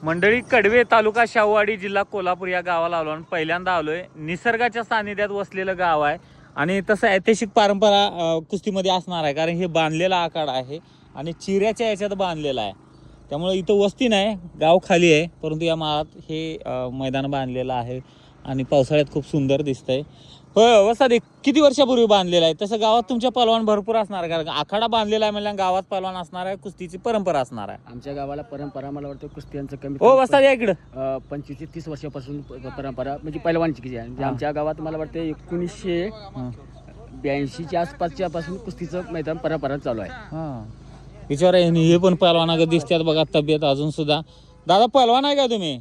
मंडळी, कडवे तालुका शाहूवाडी जिल्हा कोल्हापूर या गावाला आलो आणि पहिल्यांदा आलोय. निसर्गाच्या सानिध्यात वसलेलं गाव आहे आणि तसं ऐतिहासिक परंपरा कुस्तीमध्ये असणार आहे, कारण हे बांधलेला आखाडा आहे आणि चिऱ्याच्या याच्यात बांधलेला आहे. त्यामुळे इथं वस्ती नाही, गाव खाली आहे, परंतु या माळात हे मैदान बांधलेलं आहे आणि पावसाळ्यात खूप सुंदर दिसतंय. हो वसाद, किती वर्षापूर्वी बांधलेला आहे? तसं गावात तुमच्या पहलवान भरपूर असणार आहे, कारण आखाडा बांधलेला आहे म्हणजे गावात पहलवान असणार आहे, कुस्तीची परंपरा असणार आहे. आमच्या गावाला परंपरा मला वाटतं कुस्त्यांचं कमी हो वसाद, या इकडं 25 ते 30 वर्षापासून परंपरा म्हणजे पहिलवानची जी आहे. म्हणजे आमच्या गावात मला वाटतं 1982च्या आसपासच्या पासून कुस्तीचं मैदान परंपरा चालू आहे. हां, विचार हे पण पहलवानागत दिसतात बघा, तब्येत अजून सुद्धा. दादा पहलवान आहे का तुम्ही?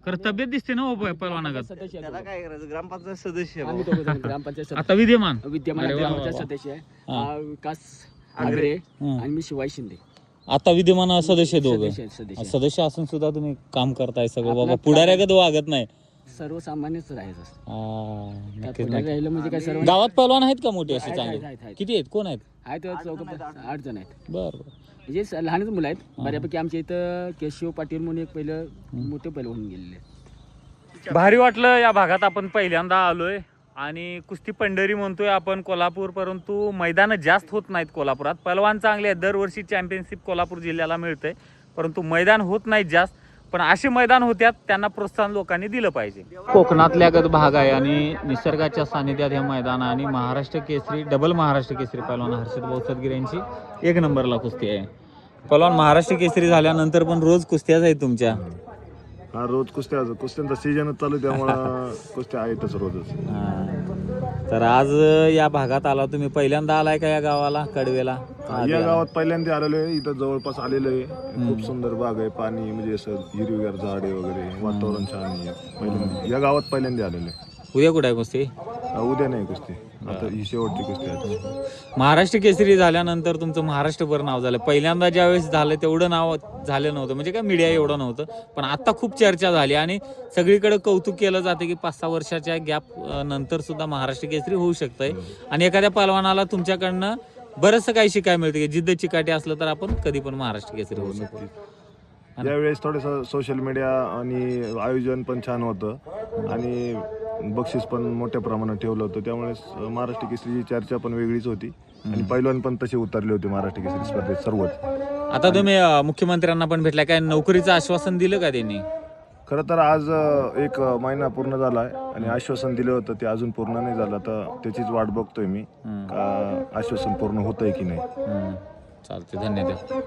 खरं तब्येत दिसते ना हो पहलवानागत. सदस्य आहे. त्याला काय करायचं, ग्रामपंचायत सदस्य आम्ही दोघं जण ग्रामपंचायत आता विद्यमान विद्यमान अरे वा, वा, ग्रामपंचायत वा. सदस्य आहे. हा. विकास आगरे हं. आणि मी शिवाय शिंदे आता विद्यमान सदस्य दोघं. सदस्य सदस्य असून सुद्धा तुम्ही काम करताय सगळं आपला बाबा, पुढाऱ्यागत वागत नाही. सर्वसामान्यच राहायचं. हां, त्यात नक्कीच पुढे नक्कीच. राहिलं म्हणजे काय सर्व गावात पहलवान आहेत का मोठे असे आहेत, चांगले? आहेत. किती आहेत, कोण आहेत? आहेत चौघ 8 जण आहेत. बरं बरं. म्हणजे लहानच मुलं आहेत बऱ्यापैकी. आमच्या इथं केशव पाटील म्हणून एक पहिलं मोठे पहिलं होऊन गेलेले आहेत. भारी वाटलं, या भागात आपण पहिल्यांदा आलोय आणि कुस्ती पंढरी म्हणतोय आपण कोल्हापूर, परंतु मैदानं जास्त होत नाहीत कोल्हापुरात. पहलवान चांगले आहेत, दरवर्षी चॅम्पियनशिप कोल्हापूर जिल्ह्याला मिळतंय, परंतु मैदान होत नाहीत जास्त. पण असे मैदान होत्यात, त्यांना प्रोत्साहन लोकांनी दिलं पाहिजे. कोकणातल्यागत भाग आहे आणि निसर्गाच्या सानिध्यात हे मैदान आणि महाराष्ट्र केसरी, डबल महाराष्ट्र केसरी पहलवान हर्षद भाऊ सदगीर यांची 1 नंबरला कुस्ती आहे. पहलवान, महाराष्ट्र केसरी झाल्यानंतर पण रोज कुस्त्याच आहेत तुमच्या? हा, रोज कुस्त्यांचा सीजनच चालू आहे, त्यामुळं कुस्त्या आहेतच रोजच. हां. तर आज या भागात आला तुम्ही, पहिल्यांदा आलाय का या गावाला, कडवेला? या गावात पहिल्यांदा आलेलो आहे, इथं जवळपास आलेलो आहे. खूप सुंदर बाग आहे, पाणी म्हणजे असं हिरवीगार झाडे वगैरे, वातावरण छान आहे. पहिल्यांदा या गावात पहिल्यांदा आलेलो आहे. उद्या कुठे आहे कुस्ती? उद्या नाही कुस्ती, आता ही शेवटची कुस्ती आहे. महाराष्ट्र केसरी झाल्यानंतर तुमचं महाराष्ट्रभर नाव झालं. पहिल्यांदा ज्यावेळेस झालं तेवढं नाव झालं नव्हतं, म्हणजे काय मीडिया एवढं नव्हतं, पण आता खूप चर्चा झाली आणि सगळीकडे कौतुक केलं जाते की 5-6 वर्षाच्या गॅप नंतर सुद्धा महाराष्ट्र केसरी होऊ शकतंय. आणि एखाद्या पहलवानाला तुमच्याकडनं बरंचसं काही शिकायला मिळतं की जिद्द चिकाटी असलं तर आपण कधी पण महाराष्ट्र केसरी होऊ शकतो. यावेळेस थोडंसं सोशल मीडिया आणि आयोजन पण छान होतं आणि बक्षीस पण मोठ्या प्रमाणात ठेवलं होतं, त्यामुळे महाराष्ट्र केसरीची चर्चा पण वेगळीच होती आणि पैलवान पण तसे उतरले होते महाराष्ट्र केसरी स्पर्धेत सर्वच. आता तुम्ही मुख्यमंत्र्यांना पण भेटलाय, काय नोकरीचं आश्वासन दिलं का त्यांनी? खरं तर आज 1 महिना पूर्ण झाला आहे आणि आश्वासन दिलं होतं ते अजून पूर्ण नाही झालं, तर त्याचीच वाट बघतोय मी का आश्वासन पूर्ण होतंय की नाही. चालते, धन्यवाद.